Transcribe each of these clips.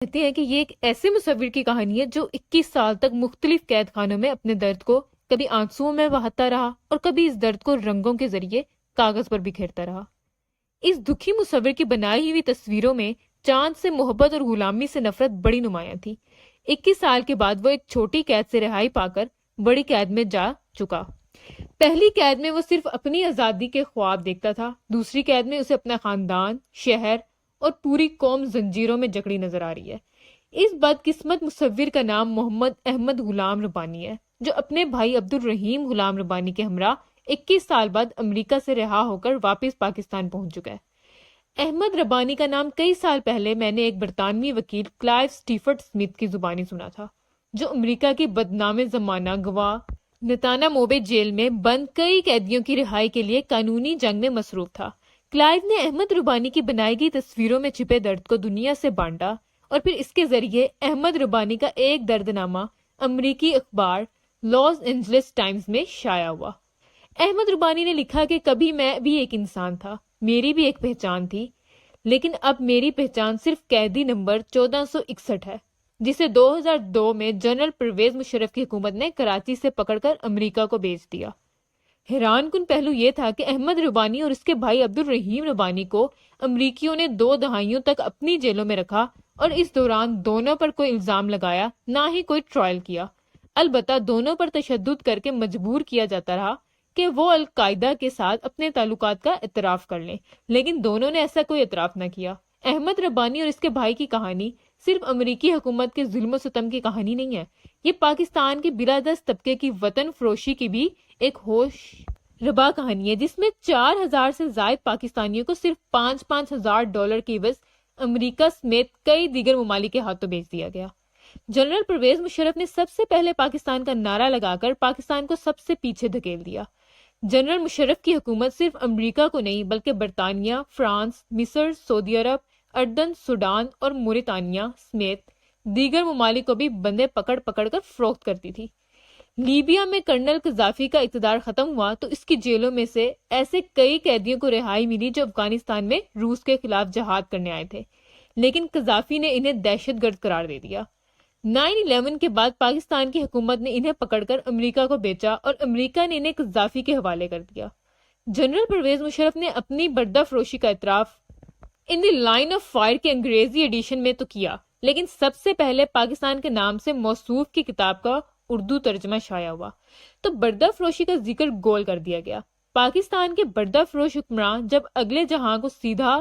کہتے ہیں کہ یہ ایک ایسے مصور کی کہانی ہے جو 21 سال تک مختلف قید خانوں میں اپنے درد کو کبھی آنسوؤں میں بہاتا رہا اور کبھی اس درد کو رنگوں کے ذریعے کاغذ پر بکھیرتا رہا۔ اس دکھی مصور کی بنائی ہوئی تصویروں میں چاند سے محبت اور غلامی سے نفرت بڑی نمایاں تھی۔ 21 سال کے بعد وہ ایک چھوٹی قید سے رہائی پا کر بڑی قید میں جا چکا۔ پہلی قید میں وہ صرف اپنی آزادی کے خواب دیکھتا تھا، دوسری قید میں اسے اپنا خاندان، شہر اور پوری قوم زنجیروں میں جکڑی نظر آ رہی ہے۔ اس بدقسمت مصور کا نام محمد احمد غلام ربانی ہے، جو اپنے بھائی عبد الرحیم غلام ربانی کے ہمراہ 21 سال بعد امریکہ سے رہا ہو کر واپس پاکستان پہنچ چکا ہے۔ احمد ربانی کا نام کئی سال پہلے میں نے ایک برطانوی وکیل کلائیو سٹیفرڈ سمتھ کی زبانی سنا تھا، جو امریکہ کی بدنام زمانہ گواہ نتاناموبے جیل میں بند کئی قیدیوں کی رہائی کے لیے قانونی جنگ میں مصروف تھا۔ کلائیو نے احمد ربانی کی بنائی گئی تصویروں میں چھپے درد کو دنیا سے بانٹا اور پھر اس کے ذریعے احمد ربانی کا ایک دردنامہ امریکی اخبار لاس اینجلس ٹائمز میں شائع ہوا۔ احمد ربانی نے لکھا کہ کبھی میں بھی ایک انسان تھا، میری بھی ایک پہچان تھی، لیکن اب میری پہچان صرف قیدی نمبر 1461 ہے، جسے 2002 میں جنرل پرویز مشرف کی حکومت نے کراچی سے پکڑ کر امریکہ کو بھیج دیا۔ حیران کن پہلو یہ تھا کہ احمد ربانی اور اس کے بھائی عبد الرحیم ربانی کو امریکیوں نے 2 دہائیوں تک اپنی جیلوں میں رکھا اور اس دوران دونوں پر کوئی الزام لگایا نہ ہی کوئی ٹرائل کیا۔ البتہ دونوں پر تشدد کر کے مجبور کیا جاتا رہا کہ وہ القاعدہ کے ساتھ اپنے تعلقات کا اعتراف کر لیں، لیکن دونوں نے ایسا کوئی اعتراف نہ کیا۔ احمد ربانی اور اس کے بھائی کی کہانی صرف امریکی حکومت کے ظلم و ستم کی کہانی نہیں ہے، یہ پاکستان کے بلادست طبقے کی وطن فروشی کی بھی ایک ہوش ربا کہانی ہے، جس میں 4000 سے زائد پاکستانیوں کو صرف $5,000 کی عوض امریکہ سمیت کئی دیگر ممالک کے ہاتھوں بیچ دیا گیا۔ جنرل پرویز مشرف نے سب سے پہلے پاکستان کا نعرہ لگا کر پاکستان کو سب سے پیچھے دھکیل دیا۔ جنرل مشرف کی حکومت صرف امریکہ کو نہیں بلکہ برطانیہ، فرانس، مصر، سعودی عرب، اردن، سوڈان اور موریتانیہ سمیت دیگر ممالک کو بھی بندے پکڑ پکڑ کر فروخت کرتی تھی۔ لیبیا میں کرنل قذافی کا اقتدار ختم ہوا تو اس کی جیلوں میں سے ایسے کئی قیدیوں کو رہائی ملی جو افغانستان میں روس کے خلاف جہاد کرنے آئے تھے، لیکن قذافی نے انہیں دہشت گرد قرار دے دیا۔ 9/11 کے بعد پاکستان کی حکومت نے انہیں پکڑ کر امریکہ کو بیچا اور امریکہ نے انہیں قذافی کے حوالے کر دیا۔ جنرل پرویز مشرف نے اپنی بردہ فروشی کا اعتراف ان دی لائن آف فائر کے انگریزی ایڈیشن میں تو کیا، لیکن سب سے پہلے پاکستان کے نام سے موصوف کی کتاب کا اردو ترجمہ شائع ہوا تو بردہ فروشی کا ذکر گول کر دیا گیا۔ پاکستان کے بردہ فروش حکمران جب اگلے جہاں کو سیدھا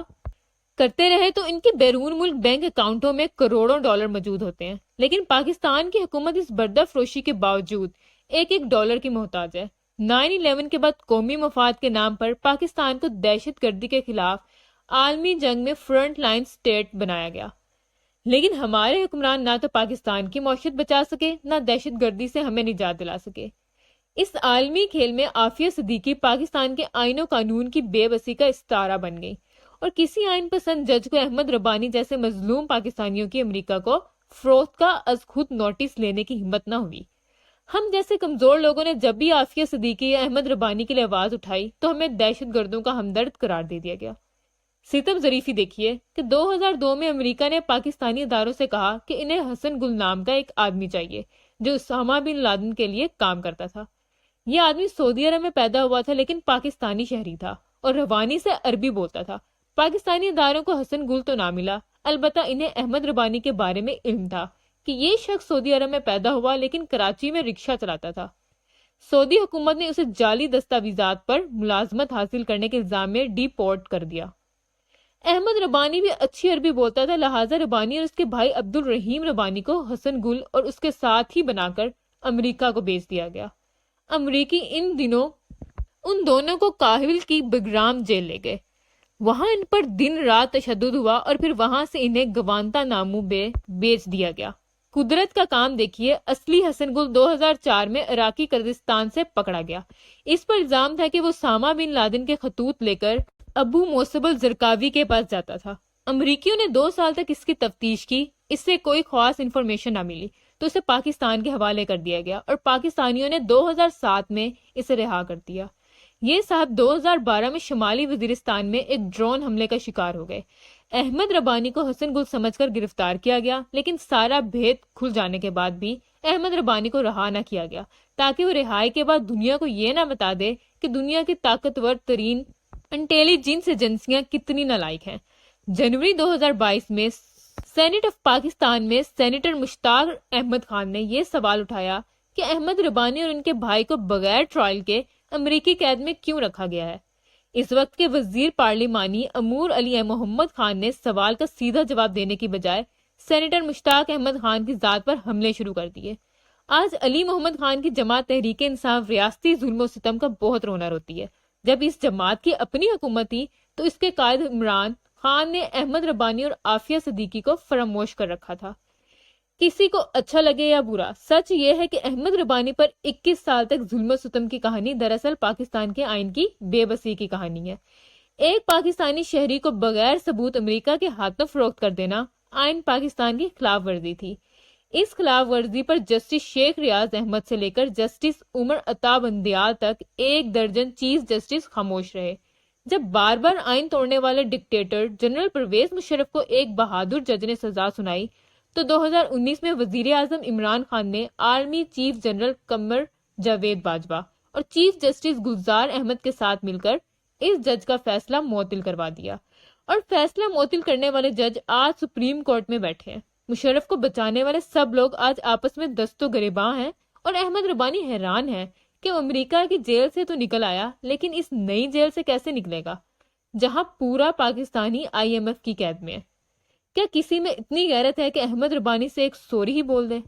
کرتے رہے تو ان کے بیرون ملک بینک اکاؤنٹوں میں کروڑوں ڈالر موجود ہوتے ہیں، لیکن پاکستان کی حکومت اس بردہ فروشی کے باوجود ایک ڈالر کی محتاج ہے۔ 9/11 کے بعد قومی مفاد کے نام پر پاکستان کو دہشت گردی کے خلاف عالمی جنگ میں فرنٹ لائن سٹیٹ بنایا گیا، لیکن ہمارے حکمران نہ تو پاکستان کی معیشت بچا سکے نہ دہشت گردی سے ہمیں نجات دلا سکے۔ اس عالمی کھیل میں عافیہ صدیقی پاکستان کے آئین و قانون کی بے بسی کا استعارہ بن گئی اور کسی آئین پسند جج کو احمد ربانی جیسے مظلوم پاکستانیوں کی امریکہ کو فروخت کا از خود نوٹس لینے کی ہمت نہ ہوئی۔ ہم جیسے کمزور لوگوں نے جب بھی عافیہ صدیقی یا احمد ربانی کے لیے آواز اٹھائی تو ہمیں دہشت گردوں کا ہمدرد قرار دے دیا گیا۔ ستم ظریفی دیکھیے کہ 2002 میں امریکہ نے پاکستانی اداروں سے کہا کہ انہیں حسن گل نام کا ایک آدمی چاہیے جو اسامہ بن لادن کے لیے کام کرتا تھا۔ یہ آدمی سعودی عرب میں پیدا ہوا تھا لیکن پاکستانی شہری تھا اور روانی سے عربی بولتا تھا۔ پاکستانی اداروں کو حسن گل تو نہ ملا، البتہ انہیں احمد ربانی کے بارے میں علم تھا کہ یہ شخص سعودی عرب میں پیدا ہوا لیکن کراچی میں رکشہ چلاتا تھا۔ سعودی حکومت نے اسے جعلی دستاویزات پر ملازمت حاصل کرنے کے الزام میں ڈی پورٹ کر دیا۔ احمد ربانی بھی اچھی عربی بولتا تھا، لہٰذا ربانی اور اس کے بھائی عبد الرحیم ربانی کو حسن گل اور اس کے ساتھ ہی بنا کر امریکہ کو بھیج دیا گیا۔ امریکی ان دنوں ان دونوں کو کاہل کی بگرام جیل لے گئے، وہاں ان پر دن رات تشدد ہوا اور پھر وہاں سے انہیں گوانتا نامو بے بیچ دیا گیا۔ قدرت کا کام دیکھیے، اصلی حسن گل 2004 میں عراقی کردستان سے پکڑا گیا۔ اس پر الزام تھا کہ وہ اسامہ بن لادن کے خطوط لے کر ابو موصب الزرقاوی کے پاس جاتا تھا۔ امریکیوں نے 2 سال تک اس کی تفتیش کی، اس سے کوئی خاص انفارمیشن نہ ملی تو اسے پاکستان کے حوالے کر دیا گیا اور پاکستانیوں نے 2007 میں اسے رہا کر دیا۔ یہ صاحب 2012 میں شمالی وزیرستان میں ایک ڈرون حملے کا شکار ہو گئے۔ احمد ربانی کو حسن گل سمجھ کر گرفتار کیا گیا، لیکن سارا بھید کھل جانے کے بعد بھی احمد ربانی کو رہا نہ کیا گیا، تاکہ وہ رہائی کے بعد دنیا کو یہ نہ بتا دے کہ دنیا کی طاقتور ترین انٹیلیجنس ایجنسیاں کتنی نالائق ہیں۔ جنوری 2022 میں سینیٹ آف پاکستان میں سینیٹر مشتاق احمد خان نے یہ سوال اٹھایا کہ احمد ربانی اور ان کے بھائی کو بغیر ٹرائل کے امریکی قید میں کیوں رکھا گیا ہے۔ اس وقت کے وزیر پارلیمانی امور علی محمد خان نے سوال کا سیدھا جواب دینے کی بجائے سینیٹر مشتاق احمد خان کی ذات پر حملے شروع کر دیے۔ آج علی محمد خان کی جماعت تحریک انصاف ریاستی ظلم و ستم کا بہت رونا روتی ہے۔ جب اس جماعت کی اپنی حکومت تھی تو اس کے قائد عمران خان نے احمد ربانی اور عافیہ صدیقی کو فراموش کر رکھا تھا۔ کسی کو اچھا لگے یا برا، سچ یہ ہے کہ احمد ربانی پر 21 سال تک ظلم و ستم کی کہانی دراصل پاکستان کے آئین کی بے بسی کی کہانی ہے۔ ایک پاکستانی شہری کو بغیر ثبوت امریکہ کے ہاتھوں فروخت کر دینا آئین پاکستان کی خلاف ورزی تھی۔ اس خلاف ورزی پر جسٹس شیخ ریاض احمد سے لے کر جسٹس عمر عطا بندیال تک 1 درجن چیف جسٹس خاموش رہے۔ جب بار بار آئین توڑنے والے ڈکٹیٹر جنرل پرویز مشرف کو ایک بہادر جج نے سزا سنائی تو 2019 میں وزیر اعظم عمران خان نے army chief general Qamar Javed Bajwa اور چیف جسٹس گلزار احمد کے ساتھ مل کر اس جج کا فیصلہ معطل کروا دیا، اور فیصلہ معطل کرنے والے جج آج سپریم کورٹ میں بیٹھے ہیں۔ مشرف کو بچانے والے سب لوگ آج آپس میں دست و گریباں ہیں، اور احمد ربانی حیران ہے کہ وہ امریکہ کی جیل سے تو نکل آیا، لیکن اس نئی جیل سے کیسے نکلے گا جہاں پورا پاکستانی IMF کی قید میں ہے۔ کیا کسی میں اتنی غیرت ہے کہ احمد ربانی سے ایک سوری ہی بول دے؟